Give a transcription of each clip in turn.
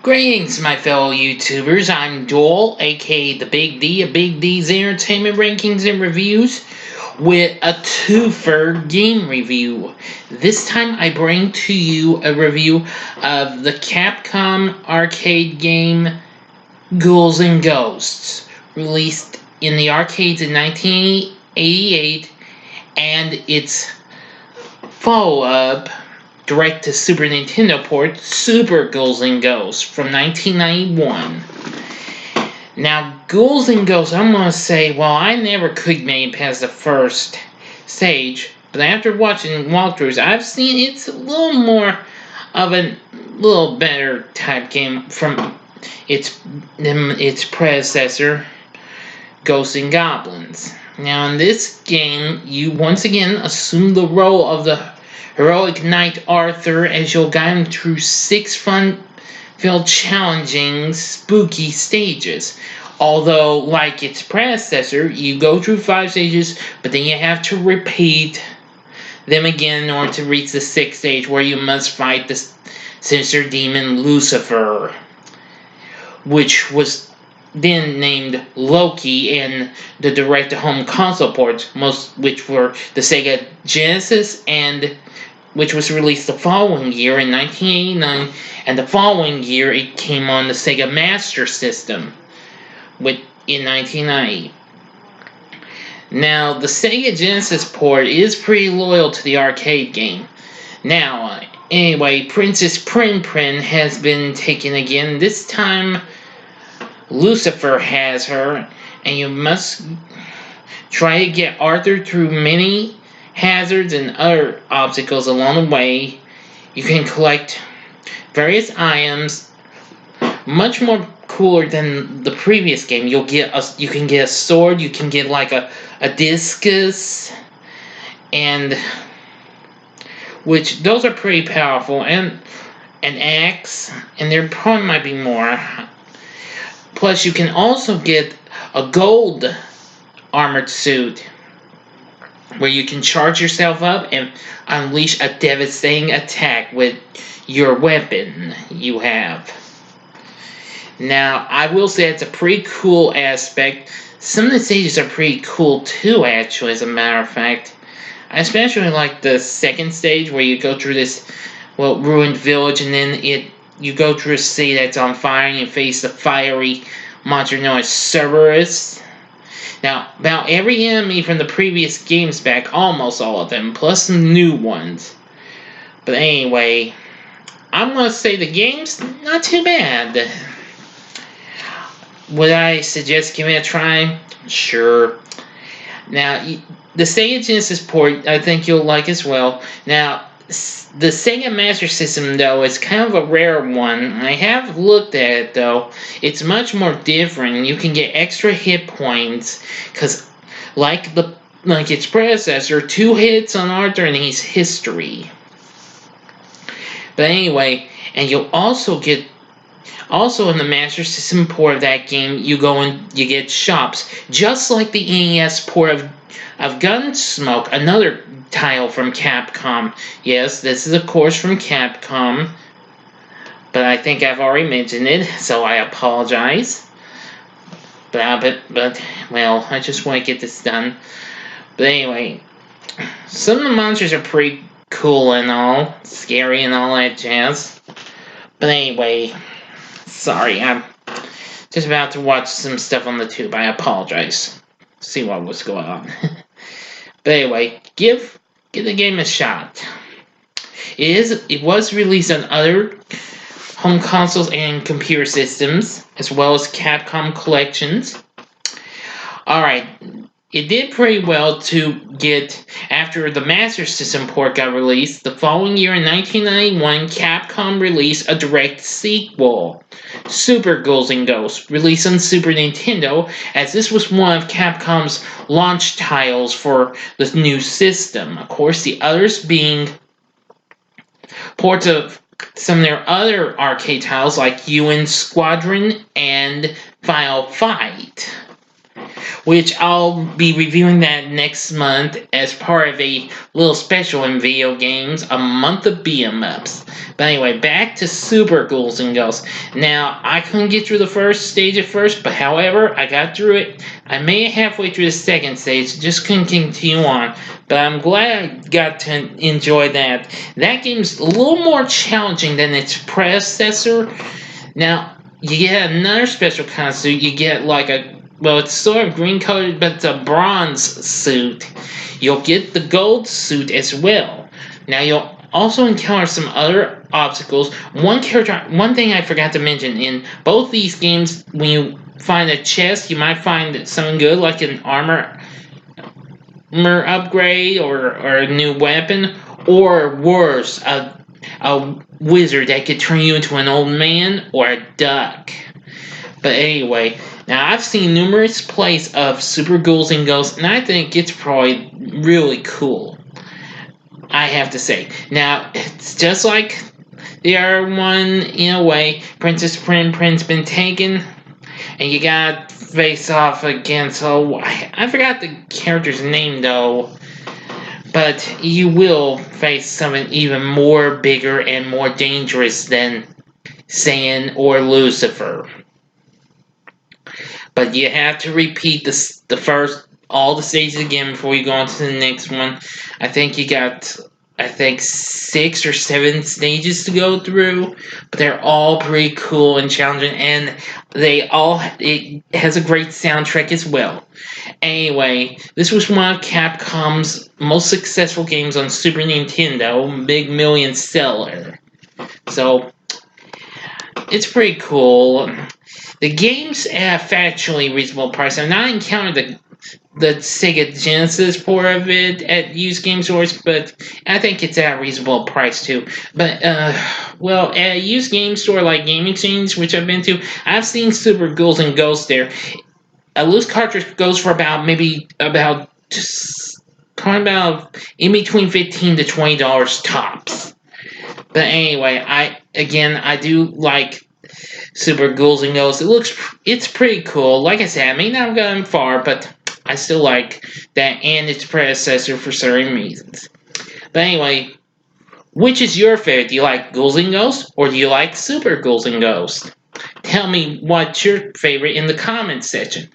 Greetings, my fellow YouTubers. I'm Joel, aka the Big D of Big D's Entertainment Rankings and Reviews, with a Two-Fer game review. This time I bring to you a review of the Capcom arcade game Ghouls N Ghosts, released in the arcades in 1988, and its follow-up direct to Super Nintendo port, Super Ghouls N Ghosts from 1991. Now, Ghouls N Ghosts, I'm gonna say, well, I never could make it past the first stage, but after watching walkthroughs, I've seen it's a little more of a little better type game from its predecessor, Ghosts N Goblins. Now, in this game, you once again assume the role of the heroic knight Arthur as you'll guide him through 6 fun-filled, challenging, spooky stages. Although, like its predecessor, you go through 5 stages, but then you have to repeat them again in order to reach the 6th stage, where you must fight the sinister demon Lucifer, which was then named Loki in the direct-to-home console ports, which were the Sega Genesis, and which was released the following year in 1989, and the following year it came on the Sega Master System in 1990. Now, the Sega Genesis port is pretty loyal to the arcade game. Now, anyway, Princess Prin Prin has been taken again. This time, Lucifer has her, and you must try to get Arthur through many hazards and other obstacles along the way. You can collect various items, much more cooler than the previous game. You can get a sword, you can get like a discus, and which those are pretty powerful, and an axe, and there probably might be more. Plus, you can also get a gold armored suit, where you can charge yourself up and unleash a devastating attack with your weapon you have. Now, I will say it's a pretty cool aspect. Some of the stages are pretty cool too, actually, as a matter of fact. I especially like the second stage, where you go through this, ruined village, and then you go through a city that's on fire, and you face the fiery monster known as Cerberus. Now, about every enemy from the previous game's back, almost all of them, plus some new ones. But anyway, I'm going to say the game's not too bad. Would I suggest giving it a try? Sure. Now, the Sega Genesis port, I think you'll like as well. Now, the Sega Master System, though, is kind of a rare one. I have looked at it, though. It's much more different. You can get extra hit points, because like its predecessor, 2 hits on Arthur and he's history. But anyway, and you'll also get, in the Master System port of that game, you get shops, just like the NES port of Gunsmoke, another title from Capcom. Yes, this is of course from Capcom, but I think I've already mentioned it, so I apologize. But well, I just want to get this done. But anyway, some of the monsters are pretty cool and all, scary and all that jazz. But anyway, sorry, I'm just about to watch some stuff on the tube. I apologize. See what was going on. But anyway, give the game a shot. It was released on other home consoles and computer systems, as well as Capcom collections. Alright, it did pretty well to get, after the Master System port got released, the following year in 1991, Capcom released a direct sequel, Super Ghouls N Ghosts, released on Super Nintendo, as this was one of Capcom's launch titles for the new system. Of course, the others being ports of some of their other arcade titles like UN Squadron and Final Fight. which I'll be reviewing that next month as part of a little special in video games, a month of beat-em-ups. But anyway, back to Super Ghouls N Ghosts. Now, I couldn't get through the first stage at first, but however, I got through it. I made it halfway through the second stage, just couldn't continue on. But I'm glad I got to enjoy that. That game's a little more challenging than its predecessor. Now, you get another special kind of suit. You get like it's sort of green colored, but it's a bronze suit. You'll get the gold suit as well. Now, you'll also encounter some other obstacles. One thing I forgot to mention, in both these games, when you find a chest, you might find something good, like an armor upgrade or a new weapon, or worse, a wizard that could turn you into an old man or a duck. But anyway, now I've seen numerous plays of Super Ghouls N Ghosts, and I think it's probably really cool, I have to say. Now, it's just like the other one in a way. Princess Prince been taken, and you got face off against, I forgot the character's name though, but you will face something even more bigger and more dangerous than Satan or Lucifer. But you have to repeat all the stages again before you go on to the next one. I think you got 6 or 7 stages to go through, but they're all pretty cool and challenging, and it has a great soundtrack as well. Anyway, this was one of Capcom's most successful games on Super Nintendo, big million seller. So, it's pretty cool. The game's at a factually reasonable price. I've not encountered the Sega Genesis port of it at used game stores, but I think it's at a reasonable price too. But at a used game store like Game Exchange, which I've been to, I've seen Super Ghouls N Ghosts there. A loose cartridge goes for about in between $15 to $20 tops. But anyway, I do like Super Ghouls N Ghosts. It's pretty cool. Like I said, I may not have gotten far, but I still like that and its predecessor for certain reasons. But anyway, which is your favorite? Do you like Ghouls N Ghosts or do you like Super Ghouls N Ghosts? Tell me what's your favorite in the comments section.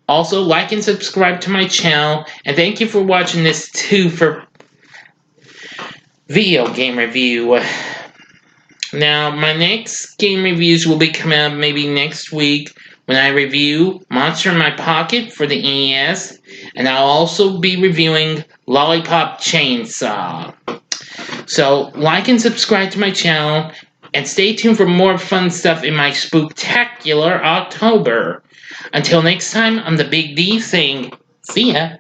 Also, like and subscribe to my channel, and thank you for watching this Two-Fer video game review. Now, my next game reviews will be coming out maybe next week when I review Monster in My Pocket for the NES, and I'll also be reviewing Lollipop Chainsaw. So, like and subscribe to my channel, and stay tuned for more fun stuff in my spooktacular October. Until next time, I'm the Big D saying, see ya.